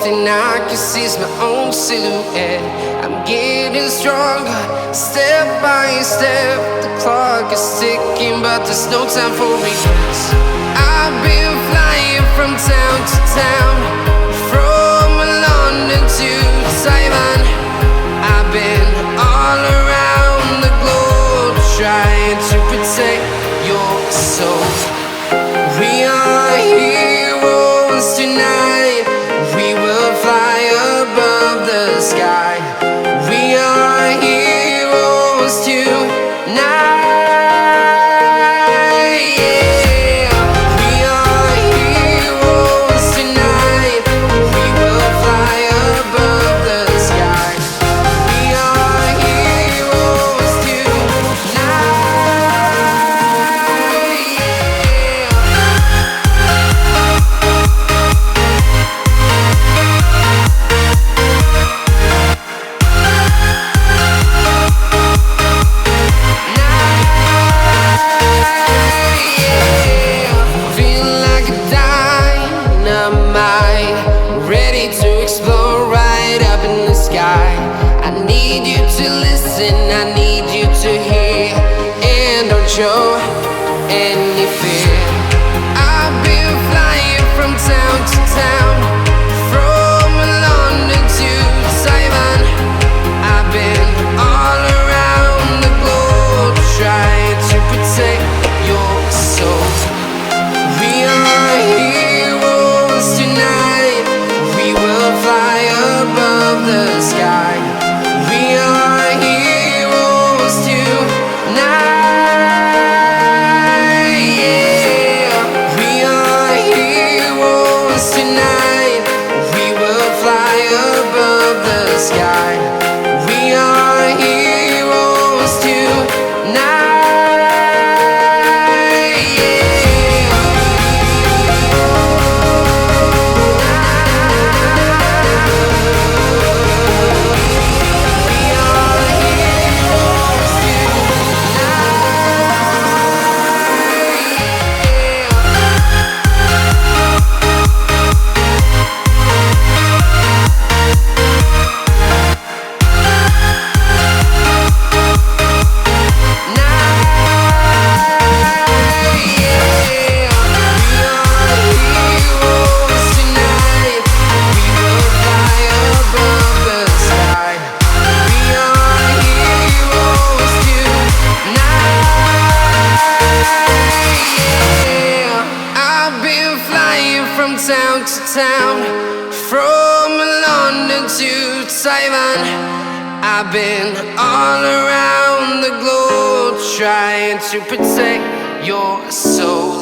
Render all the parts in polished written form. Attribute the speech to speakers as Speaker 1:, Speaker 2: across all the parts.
Speaker 1: and I can see my own silhouette. I'm getting stronger, step by step. The clock is ticking, but there's no time for regrets. I've been flying from town to town, from London to Taiwan. I've been all around the globe, trying to protect your soul. We are heroes tonight. We will fly above the sky. We are heroes tonight. Yeah. We are heroes tonight. We will fly above the sky. We are heroes tonight. I need you to hear, and don't show any fear. I've been flying from town to town, from London to Taiwan. I've been all around the globe, trying to protect your soul. We are heroes tonight. We will fly above the sky. We are heroes tonight. Yeah. We are heroes tonight. We will fly above the sky. We are heroes tonight. Town to town, from London to Taiwan. I've been all around the globe, trying to protect your soul.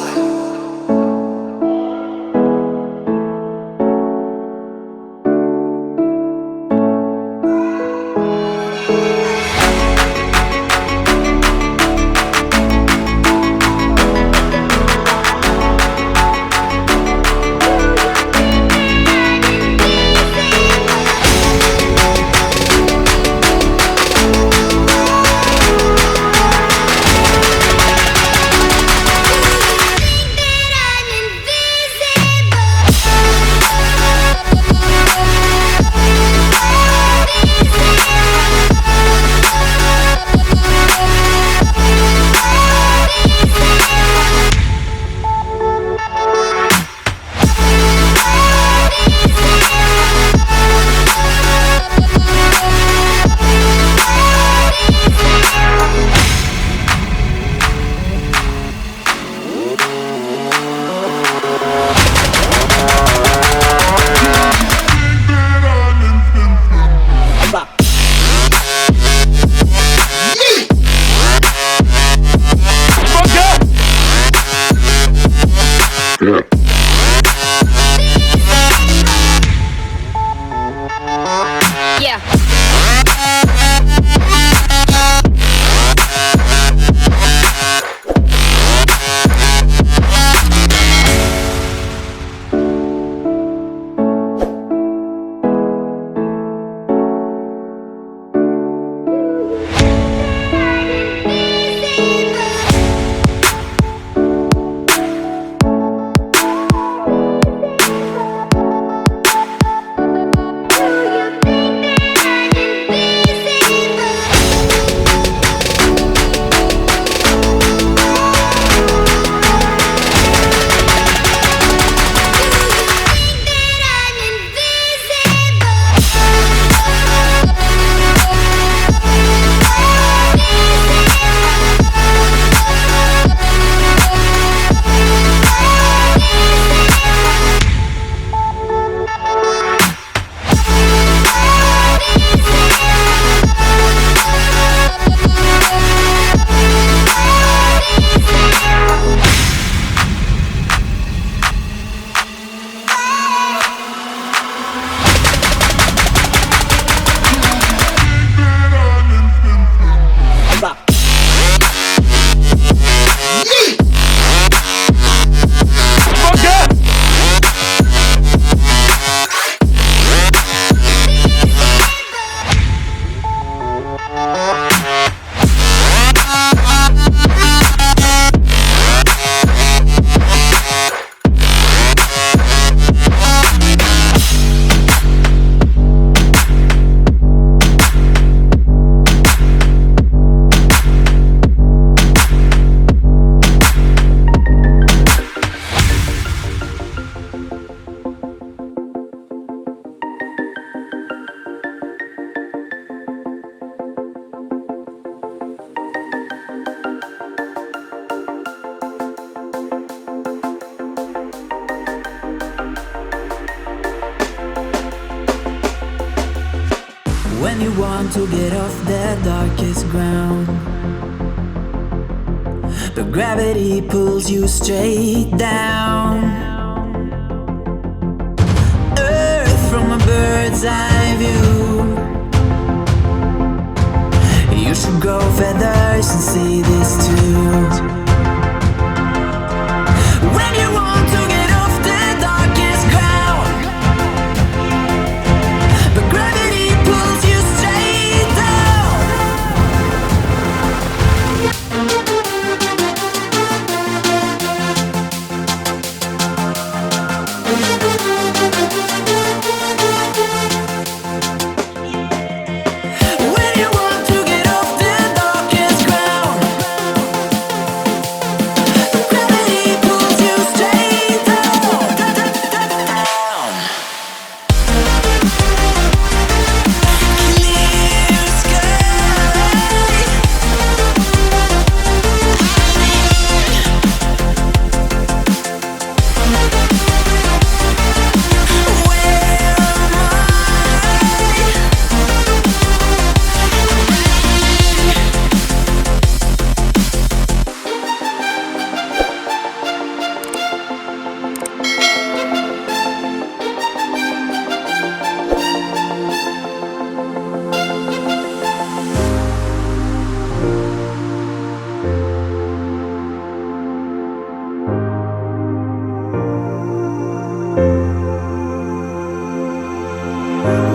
Speaker 2: When you want to get off the darkest ground, but gravity pulls you straight down. Earth from a bird's eye view. You should grow feathers and see this too. When you want to get off the darkest ground, but gravity pulls you straight down. When you want to get off the darkest ground, but gravity pulls you straight down. Clear sky. Where am I?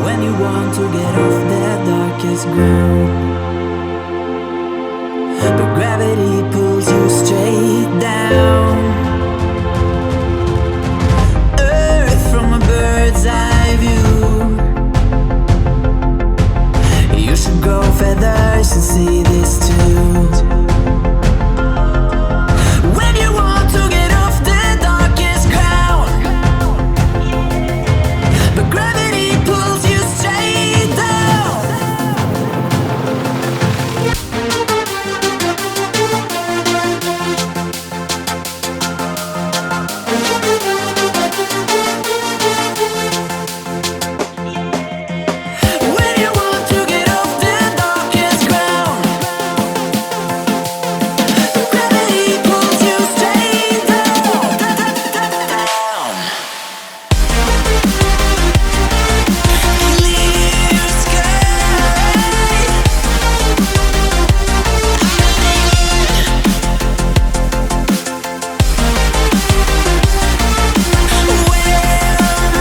Speaker 2: When you want to get off the darkest ground, but gravity pulls you straight down. Earth from a bird's eye view. You should grow feathers and see this too. When you want to get off the darkest ground, but gravity pulls you straight down. When you want to get off the darkest ground, but gravity pulls you straight down. Clear sky. Where am I?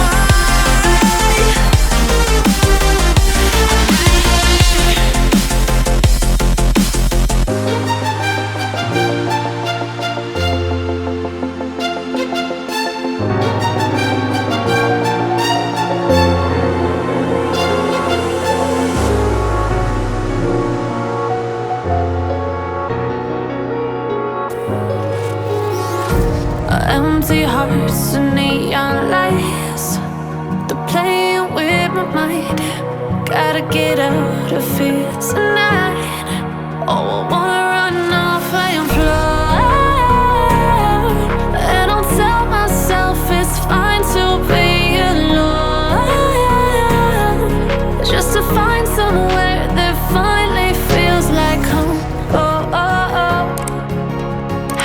Speaker 2: Empty hearts and neon lights, they're playing with my mind. Gotta get out of here tonight. Oh, I wanna run off and fly. And I'll tell myself it's fine to be alone, just to find somewhere that finally feels like home. Oh, oh, oh. I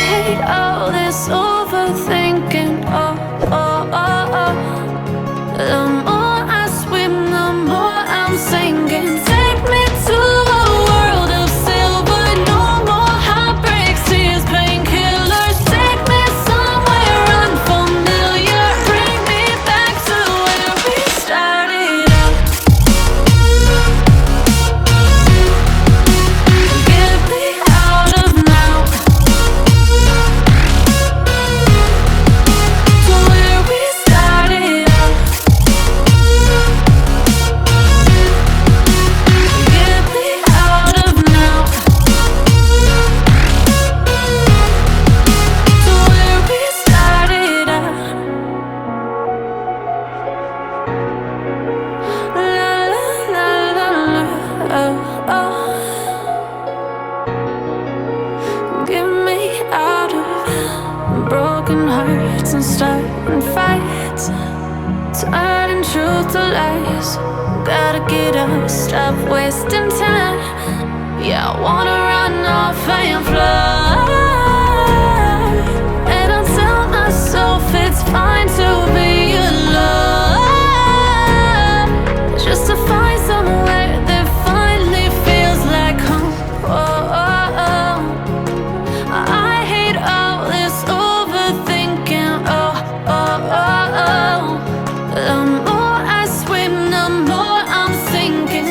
Speaker 2: hate all this overthinking. Oh, oh, oh, oh. The more I swim, the more I'm sinking. Take me to a world of silver. No more heartbreaks, tears, painkillers. Take me somewhere unfamiliar. Bring me back to where we started out. Get me out of now, to where we started out. Get me out of now, to where we started out. La la la la la, oh, oh. Get me out of broken hearts and starting fights, turning truth to lies. gotta get up, stop wasting time. Yeah, I wanna run off and fly. And I tell myself it's fine to be alone, just to find somewhere that finally feels like home. Oh, oh, oh. I hate all this overthinking. Oh, oh, oh, oh. The more I swim, the more I'm sinking.